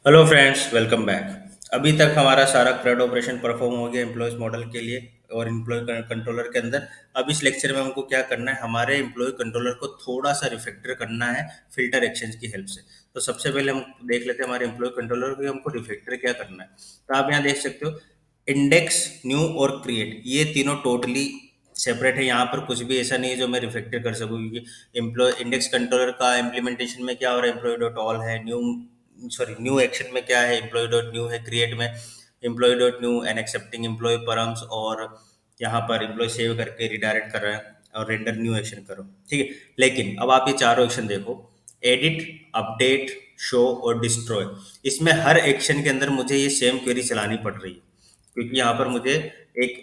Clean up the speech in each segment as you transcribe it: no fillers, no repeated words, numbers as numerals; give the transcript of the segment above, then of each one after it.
Hello friends, welcome back. अभी तक हमारा सारा क्रेड ऑपरेशन परफॉर्म हो गया एम्प्लॉयज मॉडल के लिए और एम्प्लॉय कंट्रोलर के अंदर। अब इस लेक्चर में हमको क्या करना है, हमारे एम्प्लॉय कंट्रोलर को थोड़ा सा रिफैक्टर करना है फिल्टर एक्शंस की हेल्प से। तो सबसे पहले हम देख लेते हैं हमारे एम्प्लॉय कंट्रोलर को हमको रिफैक्टर क्या करना है। तो आप यहाँ देख सकते हो, इंडेक्स, न्यू और क्रिएट, ये तीनों टोटली सेपरेट है। यहाँ पर कुछ भी ऐसा नहीं है जो मैं रिफैक्टर कर सकूँ, क्योंकि एम्प्लॉय इंडेक्स कंट्रोलर का इम्प्लीमेंटेशन में क्या हो रहा है, एम्प्लॉय डॉट ऑल है, न्यू एक्शन में क्या है, एम्प्लॉय डॉट न्यू है, क्रिएट में employee dot new and accepting employee params, और यहाँ पर एम्प्लॉय सेव करके रिडायरेक्ट कर रहे हैं और रेंडर न्यू एक्शन करो। ठीक है, लेकिन अब आप ये चारों एक्शन देखो, एडिट, अपडेट, शो और डिस्ट्रॉय। इसमें हर एक्शन के अंदर मुझे ये सेम क्वेरी चलानी पड़ रही है, क्योंकि यहाँ पर मुझे एक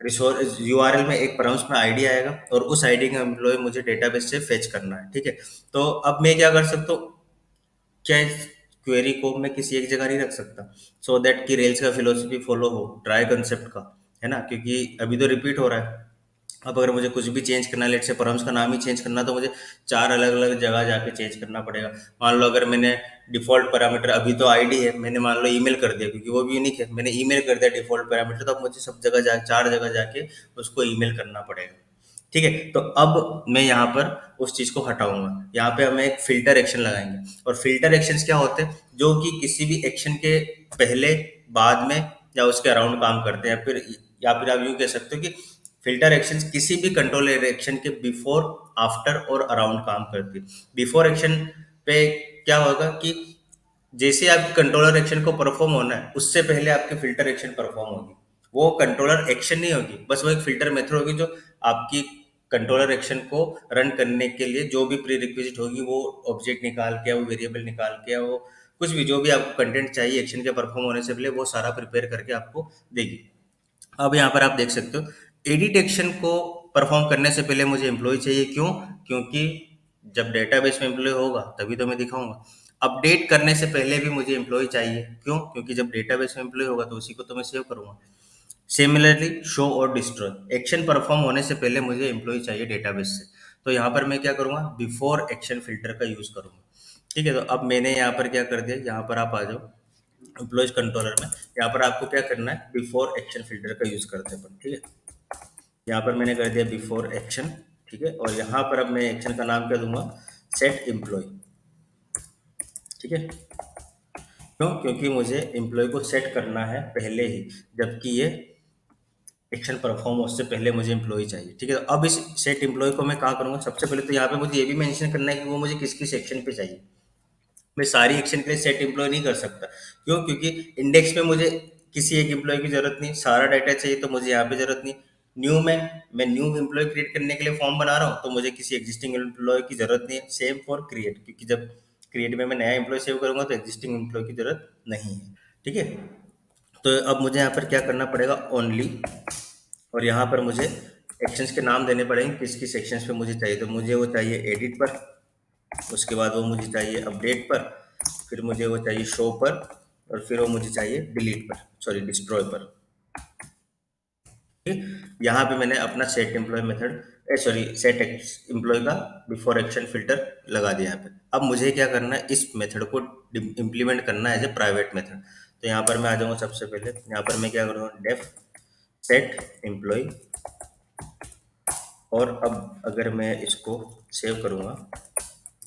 रिसोर्स यूआरएल में एक परम्स में आईडी आएगा और उस आईडी का एम्प्लॉय मुझे डेटाबेस से फेच करना है। ठीक है, तो अब मैं क्या कर सकता हूँ, क्या इस क्वेरी को मैं किसी एक जगह नहीं रख सकता, सो दैट कि रेल्स का फिलोसफी फॉलो हो, ट्राई कंसेप्ट का, है ना, क्योंकि अभी तो रिपीट हो रहा है। अब अगर मुझे कुछ भी चेंज करना है, लेट से परम्स का नाम ही चेंज करना, तो मुझे चार अलग अलग जगह जाके चेंज करना पड़ेगा। मान लो अगर मैंने डिफॉल्ट पैरामीटर, अभी तो आईडी है, मैंने मान लो ईमेल कर दिया, क्योंकि वो भी यूनिक है, मैंने ईमेल कर दिया डिफॉल्ट पैरामीटर, तो अब मुझे सब जगह जा चार जगह जाके उसको ईमेल करना पड़ेगा। ठीक है, तो अब मैं यहाँ पर उस चीज को हटाऊंगा। यहाँ पे हमें एक फिल्टर एक्शन लगाएंगे, और फिल्टर एक्शंस क्या होते हैं, जो कि किसी भी एक्शन के पहले, बाद में या उसके अराउंड काम करते हैं। फिर या फिर आप यूं कह सकते हो कि फिल्टर एक्शंस किसी भी कंट्रोल एक्शन के बिफोर, आफ्टर और अराउंड काम करती है। बिफोर एक्शन पे क्या होगा कि जैसे आपकी कंट्रोलर एक्शन को परफॉर्म होना है, उससे पहले आपकी फिल्टर एक्शन परफॉर्म होगी। वो कंट्रोलर एक्शन नहीं होगी, बस वो एक फिल्टर मेथड होगी, जो आपकी कंट्रोलर एक्शन को रन करने के लिए जो भी प्री रिक्विजिट होगी, वो ऑब्जेक्ट निकाल के, वो वेरिएबल निकाल के, वो कुछ भी जो भी आपको कंटेंट चाहिए एक्शन के परफॉर्म होने से पहले, वो सारा प्रिपेयर करके आपको देगी। अब यहाँ पर आप देख सकते हो, एडिट एक्शन को परफॉर्म करने से पहले मुझे एम्प्लॉय चाहिए। क्यों? क्योंकि जब डेटाबेस में एम्प्लॉय होगा तभी तो मैं दिखाऊंगा। अपडेट करने से पहले भी मुझे एम्प्लॉय चाहिए। क्यों? क्योंकि जब डेटाबेस में एम्प्लॉय होगा तो उसी को तो मैं सेव करूंगा। सिमिलरली शो और डिस्ट्रॉय, एक्शन परफॉर्म होने से पहले मुझे एम्प्लॉय चाहिए डेटाबेस से। तो यहाँ पर मैं क्या करूंगा, बिफोर एक्शन फिल्टर का यूज करूंगा। ठीक है, तो अब मैंने यहाँ पर क्या कर दिया, यहाँ पर आप आ जाओ एम्प्लॉयज कंट्रोलर में। यहाँ पर आपको क्या करना है, बिफोर एक्शन फिल्टर का यूज करते हैं अपन। ठीक है, यहाँ पर मैंने कर दिया बिफोर एक्शन। ठीक है, और यहाँ पर अब मैं एक्शन का नाम क्या दूंगा, सेट एम्प्लॉय। ठीक है, क्यों? क्योंकि मुझे एम्प्लॉय को सेट करना है पहले ही, जबकि ये एक्शन परफॉर्म उससे पहले मुझे एम्प्लॉय चाहिए। ठीक है, तो अब इस सेट एम्प्लॉय को मैं कहाँ करूंगा, सबसे पहले तो यहाँ पे मुझे ये भी मेंशन करना है कि वो मुझे किस किस सेक्शन पे चाहिए। मैं सारी एक्शन के लिए सेट एम्प्लॉय नहीं कर सकता। क्यों? क्योंकि इंडेक्स में मुझे किसी एक एम्प्लॉय की जरूरत नहीं, सारा डाटा चाहिए, तो मुझे यहाँ पे जरूरत नहीं। न्यू में मैं न्यू एम्प्लॉय क्रिएट करने के लिए फॉर्म बना रहा हूँ, तो मुझे किसी एग्जिस्टिंग एम्प्लॉय की जरूरत नहीं है। सेम फॉर क्रिएट, क्योंकि जब क्रिएट में मैं नया एम्प्लॉय सेव करूंगा तो एग्जिस्टिंग एम्प्लॉय की जरूरत नहीं है। ठीक है, तो अब मुझे यहाँ पर क्या करना पड़ेगा, ओनली, और यहाँ पर मुझे एक्शंस के नाम देने पड़ेंगे किस किस सेक्शंस पे मुझे चाहिए। तो मुझे वो चाहिए एडिट पर, उसके बाद वो मुझे चाहिए अपडेट पर, फिर मुझे वो चाहिए शो पर, और फिर वो मुझे चाहिए डिलीट पर, सॉरी डिस्ट्रॉय पर। ठीक? यहाँ पे मैंने अपना set employee method, sorry set employee का बिफोर एक्शन फिल्टर लगा दिया यहाँ पे। अब मुझे क्या करना है, इस मेथड को इम्प्लीमेंट करना है एज ए प्राइवेट मेथड। तो यहाँ पर मैं आ जाऊँगा, सबसे पहले यहाँ पर मैं क्या करूँगा, डेफ सेट एम्प्लॉय, और अब अगर मैं इसको सेव करूँगा,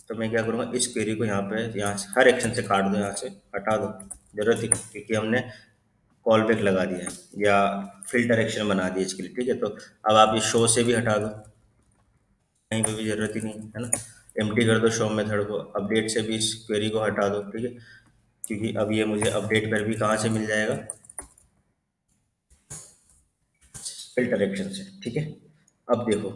तो मैं क्या करूँगा, इस क्वेरी को यहाँ से हर एक्शन से काट दो, यहाँ से हटा दो, जरूरत ही नहीं, क्योंकि हमने कॉल बैक लगा दिया है या फिल्टर एक्शन बना दिया इसके लिए। ठीक है, तो अब आप इस शो से भी हटा दो, कहीं पे भी जरूरत ही नहीं है ना। एम्प्टी कर दो शो मेथड को, अपडेट से भी इस क्वेरी को हटा दो। ठीक है, क्योंकि अब ये मुझे अपडेट पर भी कहाँ से मिल जाएगा, फिल्टर एक्शन से। ठीक है, अब देखो,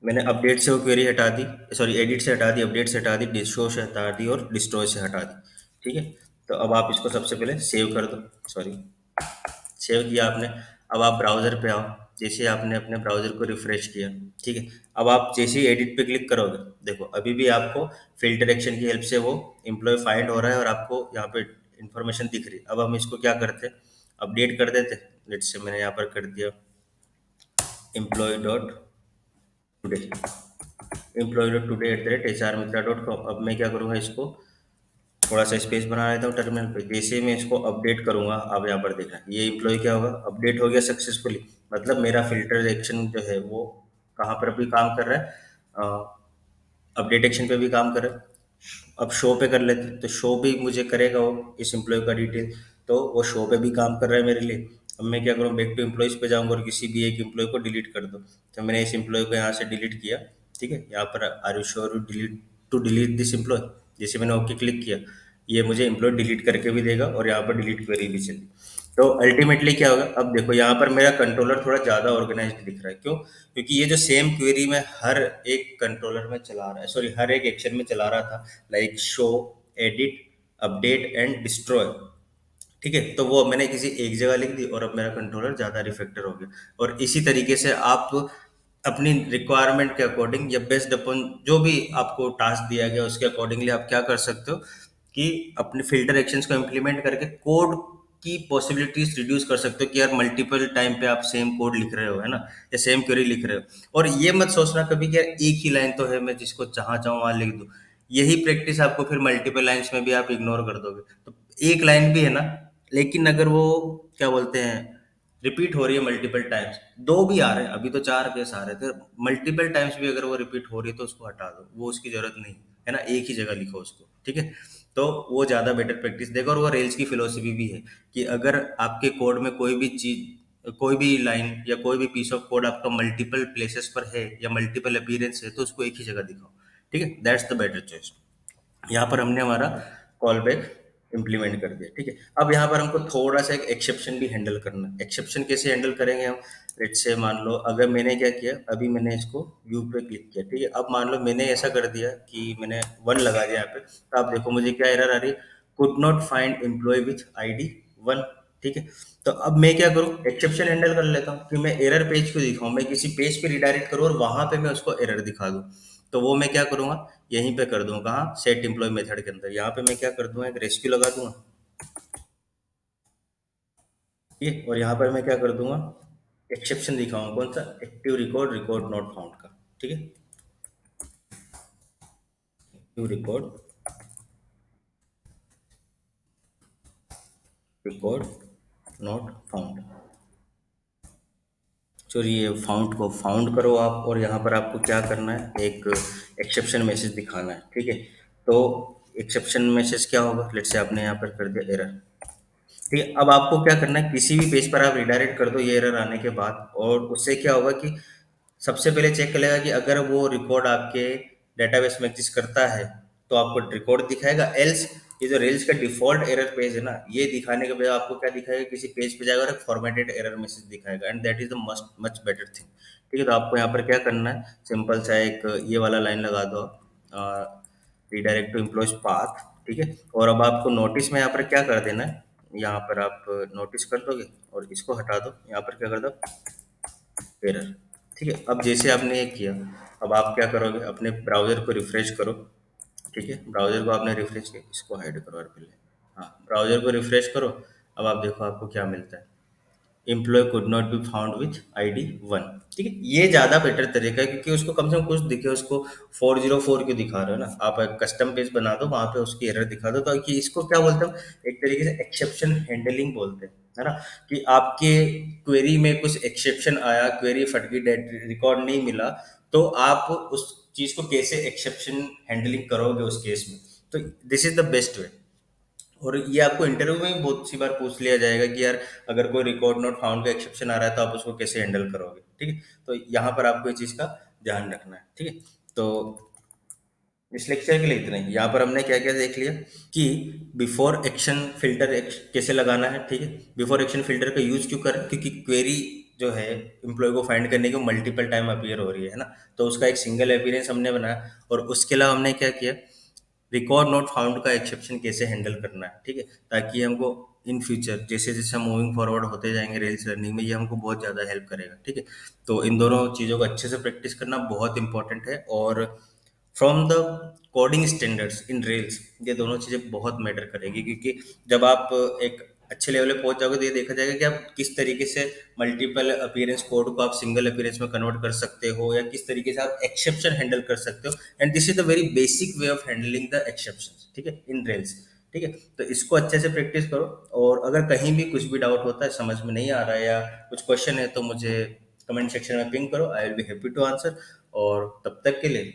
मैंने अपडेट से वो क्वेरी हटा दी, सॉरी एडिट से हटा दी, अपडेट से हटा दी, डिस्ट्रो से हटा दी और डिस्ट्रॉय से हटा दी। ठीक है, तो अब आप इसको सबसे पहले सेव कर दो, सॉरी सेव किया आपने। अब आप ब्राउजर पे आओ, जैसे आपने अपने ब्राउजर को रिफ्रेश किया, ठीक है, अब आप जैसे ही एडिट पे क्लिक करोगे, देखो अभी भी आपको फिल्टर एक्शन की हेल्प से वो एम्प्लॉय फाइंड हो रहा है और आपको यहाँ पे इंफॉर्मेशन दिख रही है। अब हम इसको क्या करते, अपडेट कर देते। लेट्स से मैंने यहाँ पर कर दिया employ dot today, employ dot today at the rate H R Mitra dot com. अब मैं क्या करूँगा, इसको थोड़ा सा स्पेस बना लेता हूँ टर्मिनल पे। जैसे ही मैं इसको अपडेट करूंगा, अब यहाँ पर देखना ये एम्प्लॉय क्या होगा, अपडेट हो गया सक्सेसफुली। मतलब मेरा फिल्टर एक्शन जो है वो कहाँ पर अभी काम कर रहा है, अपडेट एक्शन पे भी काम कर रहा है। अब शो पे कर लेते हैं, तो शो भी मुझे करेगा वो इस एम्प्लॉय का डिटेल, तो वो शो पे भी काम कर रहा है मेरे लिए। अब मैं क्या करूँ, बैक टू एम्प्लॉयज पे जाऊंगा और किसी भी एक एम्प्लॉय को डिलीट कर दो। तो मैंने इस एम्प्लॉय को यहाँ से डिलीट किया। ठीक है, यहाँ पर are you sure you delete to delete this employee. जैसे मैंने ओके क्लिक किया, ये मुझे एम्प्लॉय डिलीट करके भी देगा और यहाँ पर डिलीट क्वेरी भी चलेगी। तो अल्टीमेटली क्या होगा, अब देखो यहाँ पर मेरा कंट्रोलर थोड़ा ज़्यादा ऑर्गेनाइज्ड दिख रहा है। क्यों? क्योंकि ये जो सेम क्वेरी मैं हर एक कंट्रोलर में चला रहा है, सॉरी हर एक एक्शन में चला रहा था, like show, edit, update and destroy. ठीक है, तो वो मैंने किसी एक जगह लिख दी और अब मेरा कंट्रोलर ज़्यादा रिफैक्टर हो गया। और इसी तरीके से आप अपनी रिक्वायरमेंट के अकॉर्डिंग या बेस्ड अपन जो भी आपको टास्क दिया गया उसके अकॉर्डिंगली आप क्या कर सकते हो कि अपने फिल्टर एक्शंस को इम्प्लीमेंट करके कोड की पॉसिबिलिटीज रिड्यूस कर सकते हो कि यार मल्टीपल टाइम पे आप सेम कोड लिख रहे हो, है ना, या सेम क्वेरी लिख रहे हो। और ये मत सोचना कभी कि यार एक ही लाइन तो है, मैं जिसको जहां चाहूँ वहां लिख दूं। यही प्रैक्टिस आपको फिर मल्टीपल लाइन्स में भी आप इग्नोर कर दोगे। तो एक लाइन भी है ना, लेकिन अगर वो क्या बोलते हैं रिपीट हो रही है मल्टीपल टाइम्स, दो भी आ रहे हैं, अभी तो चार केस आ रहे थे, मल्टीपल टाइम्स भी अगर वो रिपीट हो रही है तो उसको हटा दो, वो उसकी जरूरत नहीं है ना, एक ही जगह लिखो उसको। ठीक है, तो वो ज्यादा बेटर प्रैक्टिस देगा। और वो रेल्स की फिलोसफी भी है कि अगर आपके कोड में कोई भी चीज, कोई भी लाइन या कोई भी पीस ऑफ कोड आपका मल्टीपल प्लेसेस पर है या मल्टीपल अपीयरेंस है, तो उसको एक ही जगह दिखाओ। ठीक है, दैट्स द बेटर चॉइस। यहाँ पर हमने हमारा कॉल बैक इम्प्लीमेंट कर दिया। ठीक है, अब यहाँ पर हमको थोड़ा सा एक एक्सेप्शन भी हैंडल करना है। एक्सेप्शन कैसे हैंडल करेंगे हम, लेट्स से मान लो अगर मैंने क्या किया, अभी मैंने इसको व्यू पे क्लिक किया। ठीक है, अब मान लो मैंने ऐसा कर दिया कि मैंने वन लगा दिया यहाँ पे, तो आप देखो मुझे क्या एरर आ रही है, could not find employee with ID one. ठीक है, तो अब मैं क्या करूँ, एक्सेप्शन हैंडल कर लेता हूँ कि मैं एरर पेज को दिखाऊं, मैं किसी पेज पे रिडायरेक्ट करूँ और वहां पे मैं उसको एरर दिखा दूं। तो वो मैं क्या करूंगा, यहीं पे कर दूंगा, कहाँ, सेट एम्प्लॉय मेथड के अंदर। यहाँ पे मैं क्या कर दूंगा, एक रेस्क्यू लगा दूंगा। ठीक है, और यहाँ पर मैं क्या कर दूंगा, एक्सेप्शन दिखाऊंगा, कौन सा, active record, record not found का। ठीक है, active record, record not found. चलिए फाउंड को फाउंड करो आप, और यहाँ पर आपको क्या करना है, एक एक्सेप्शन मैसेज दिखाना है। ठीक है, तो एक्सेप्शन मैसेज क्या होगा, लेट्स से आपने यहाँ पर कर दिया एरर। ठीक है, अब आपको क्या करना है, किसी भी पेज पर आप रिडायरेक्ट कर दो ये एरर आने के बाद, और उससे क्या होगा कि सबसे पहले चेक करेगा कि अगर वो रिकॉर्ड आपके डेटाबेस में एग्जिस्ट करता है तो आपको रिकॉर्ड दिखाएगा। एल्स ये जो रेल्स का डिफॉल्ट एरर पेज है ना, ये दिखाने के बजाय आपको क्या दिखाएगा, किसी पेज पे जाएगा और एक फॉर्मेटेड एरर मैसेज दिखाएगा, and that is the must much better thing. ठीक है, तो आपको यहाँ पर क्या करना है, सिंपल सा एक ये वाला लाइन लगा दो, रिडायरेक्ट टू एम्प्लॉयज पाथ। ठीक है, और अब आपको नोटिस में यहाँ पर क्या कर देना है, यहाँ पर आप नोटिस कर दोगे और इसको हटा दो, यहाँ पर क्या कर दो, एरर। ठीक है, अब जैसे आपने ये किया, अब आप क्या करोगे, अपने ब्राउजर को रिफ्रेश करो। ठीक है, ब्राउजर को आपने रिफ्रेश किया, इसको हाइड करो यार पहले। हाँ, ब्राउजर को रिफ्रेश करो। अब आप देखो आपको क्या मिलता है, employee could not be found with ID one. ठीक है, ये ज्यादा बेटर तरीका है, क्योंकि उसको कम से कम कुछ दिखे, उसको 404 क्यों दिखा रहे हो ना, आप एक कस्टम पेज बना दो, वहां पे उसकी एरर दिखा दो। तो कि इसको क्या बोलते हैं, एक तरीके से एक्सेप्शन हैंडलिंग बोलते हैं, है ना, कि आपके क्वेरी में कुछ एक्सेप्शन आया, क्वेरी फट गई, रिकॉर्ड नहीं मिला, तो आप उस चीज को कैसे एक्सेप्शन हैंडलिंग करोगे उस केस में। तो this is the best way. और ये आपको इंटरव्यू में भी बहुत सी बार पूछ लिया जाएगा कि यार अगर कोई रिकॉर्ड नॉट फाउंड का एक्सेप्शन आ रहा है तो आप उसको कैसे हैंडल करोगे। ठीक है, तो यहाँ पर आपको ये चीज़ का ध्यान रखना है। ठीक है, तो इस लेक्चर के लिए इतना ही। यहाँ पर हमने क्या क्या देख लिया कि बिफोर एक्शन फिल्टर कैसे लगाना है। ठीक है, बिफोर एक्शन फिल्टर का यूज क्यों करें, क्योंकि क्वेरी जो है एम्प्लॉय को फाइंड करने की मल्टीपल टाइम अपीयर हो रही है ना, तो उसका एक सिंगल अपीयरेंस हमने बनाया। और उसके अलावा हमने क्या किया, रिकॉर्ड नॉट फाउंड का एक्सेप्शन कैसे हैंडल करना है। ठीक है, ताकि हमको इन फ्यूचर जैसे जैसे हम मूविंग फॉरवर्ड होते जाएंगे रेल्स लर्निंग में, ये हमको बहुत ज़्यादा हेल्प करेगा। ठीक है, तो इन दोनों चीज़ों को अच्छे से प्रैक्टिस करना बहुत इंपॉर्टेंट है। और from the coding standards in rails, ये दोनों चीज़ें बहुत मैटर करेगी, क्योंकि जब आप एक अच्छे लेवल पे पहुंच जाओगे तो ये देखा जाएगा कि आप किस तरीके से मल्टीपल अपीयरेंस कोड को आप सिंगल अपीयरेंस में कन्वर्ट कर सकते हो, या किस तरीके से आप एक्सेप्शन हैंडल कर सकते हो। And this is the very basic way of handling the exception. ठीक है, इन रेल्स। ठीक है? तो इसको अच्छे से प्रैक्टिस करो, और अगर कहीं भी कुछ भी डाउट होता है, समझ में नहीं आ रहा है या कुछ क्वेश्चन है, तो मुझे कमेंट सेक्शन में पिंग करो, I will be happy to answer. और तब तक के लिए,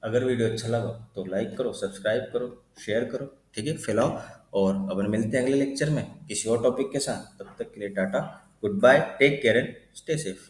अगर वीडियो अच्छा लगा तो लाइक करो, सब्सक्राइब करो, शेयर करो, ठीक है, फैलाओ। और अपन मिलते हैं अगले लेक्चर में किसी और टॉपिक के साथ। तब तक के लिए tata, good bye, take care and stay safe.